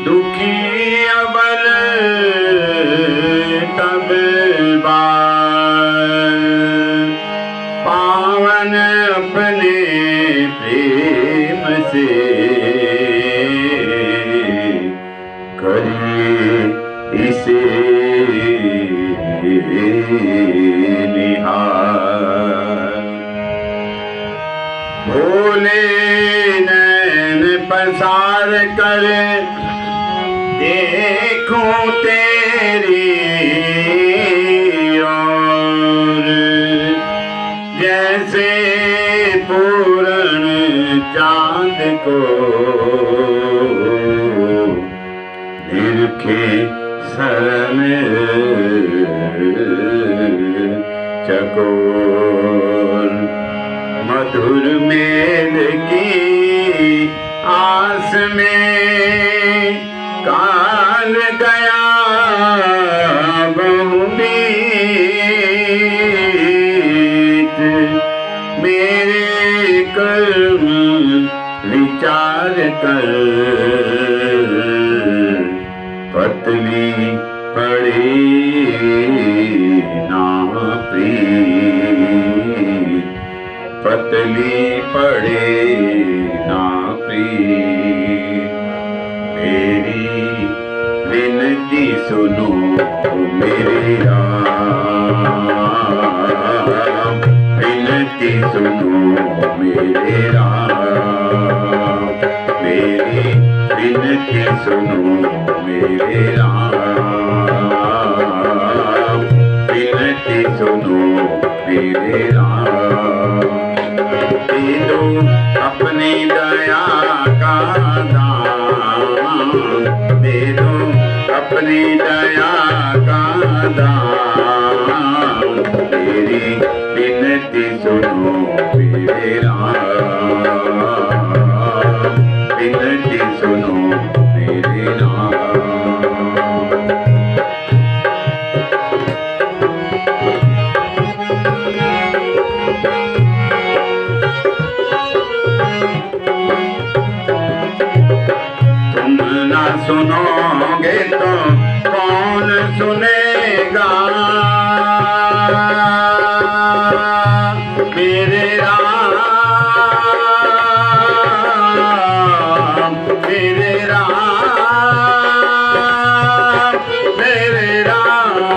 दुखी अबल तब बार पावन अपने प्रेम से करिए इसे निहार। भोले नैन पसार कर देखूं तेरी ओर, जैसे पूर्ण चांद को निरखे शरण चकोर। मधुर मेल की आस में काल गया बहुबीत, मेरे कर्म विचार कर पतली पड़े ना प्रीत, पतली पड़े ना प्रीत। मेरी विनती सुनो मेरे राम, विनती सुनो मेरे राम, मेरी विनती सुनो मेरे राम, विनती सुनो मेरे राम। दे दो अपनी दया का दान, दे दो अपनी दया का दान, मेरी विनती सुनो मेरे राम, विनती सुनो मेरे राम। तुम ना सुनोगे तो कौन सुनेगा, मेरे राम, मेरे राम, मेरे राम।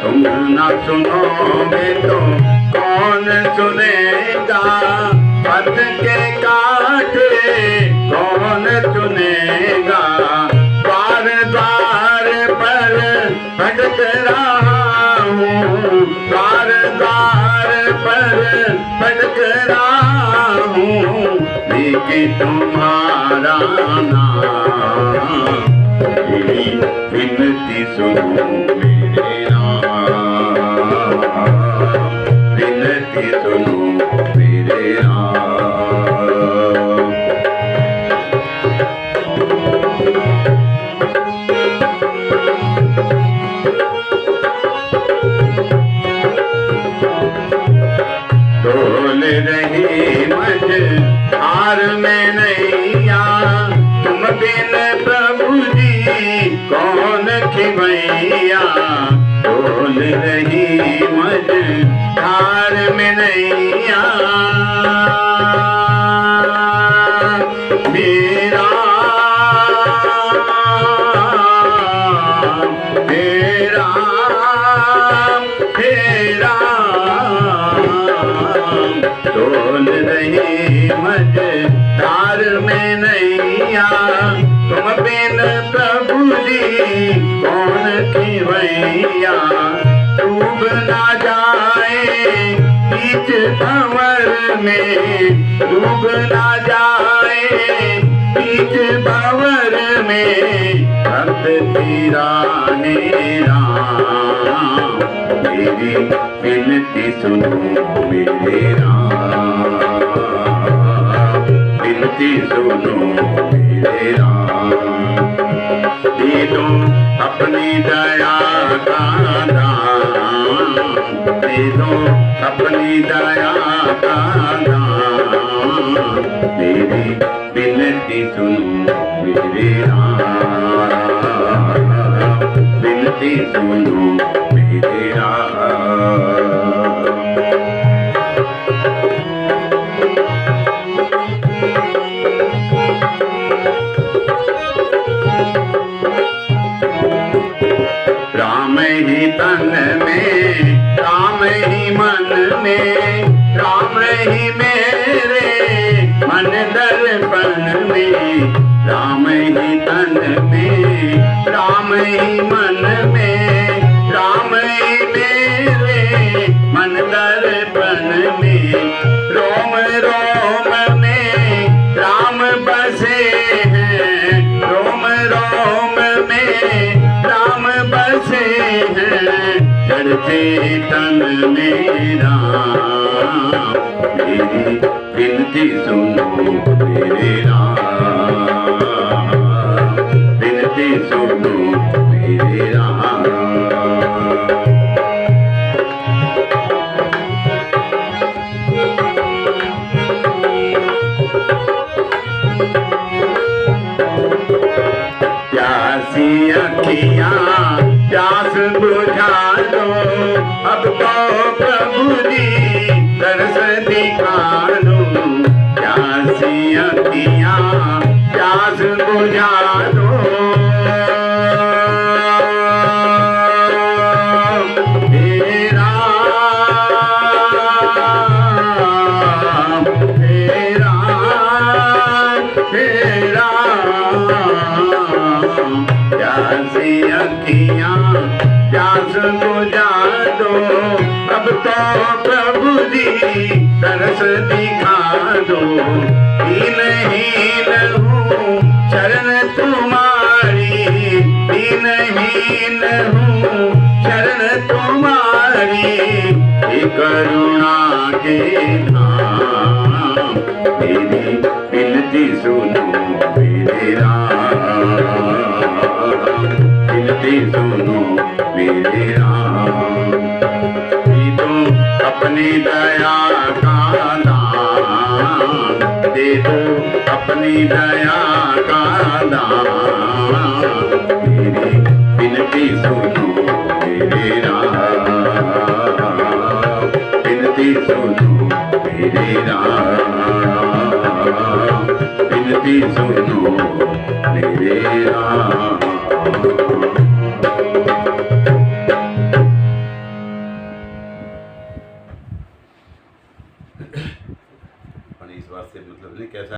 तुम ना सुनोगे तो कौन सुनेगा, पथ के कांटे कौन चुनेगा। द्वार द्वार पर भटक रहा हूँ, द्वार द्वार पर भटक रहा हूँ, लेकिन तुम्हारा नाम, मेरी विनती सुनो मेरे राम, विनती सुनो मेरे राम। डोल रही मझधार में नैया, तुम बिन प्रभु जी कौन खिवैया। डोल रही मझधार में नैया, मेरा मेरा मेरा डोल रही मझधार में नैया, तुम बिन प्रभु जी कौन खिवैया। डूब ना जाए बीच भंवर में, डूब ना जाए बीच भंवर में, भक्त तेरा राम, मेरी विनती सुनो मेरे राम, विनती सुनो मेरे राम। दे दो अपनी दया का दान, दे दो अपनी दया का दान, मेरी विनती विनती सुनो मेरे राम, विनती सुनो मेरे राम। राम ही तन में, राम ही मन में, राम ही मेरे मन दर्पण में। राम ही तन में, राम ही मन में, राम ही मेरे मन दर्पण में। रोम रोम में राम बसे हैं, रोम रोम में राम बसे हैं। जड़ चेतन में राम, मेरी विनती सुनो मेरे राम, विनती सुनो मेरे राम। प्यासी अखियाँ प्यास बुझा दो, अब तो प्रभु जी दर्श दिखा दो। प्यासी अखियाँ प्यास बुझा दो, हे राम, हे राम, हे राम। प्यासी अखियाँ प्यास बुझा दो, अब तो प्रभु जी तरस दिखा दो। दीनहीन हूँ शरण तुम्हारी, दीनहीन हूँ शरण तुम्हारी। हे करुणा के धाम, मेरी विनती सुनो मेरे राम, विनती सुनो मेरे राम। तो अपनी दया का दान दे दो, अपनी दया का दान। मेरी विनती सुनो मेरे राम, विनती सुनो मेरे राम, विनती सुनो मेरे राम।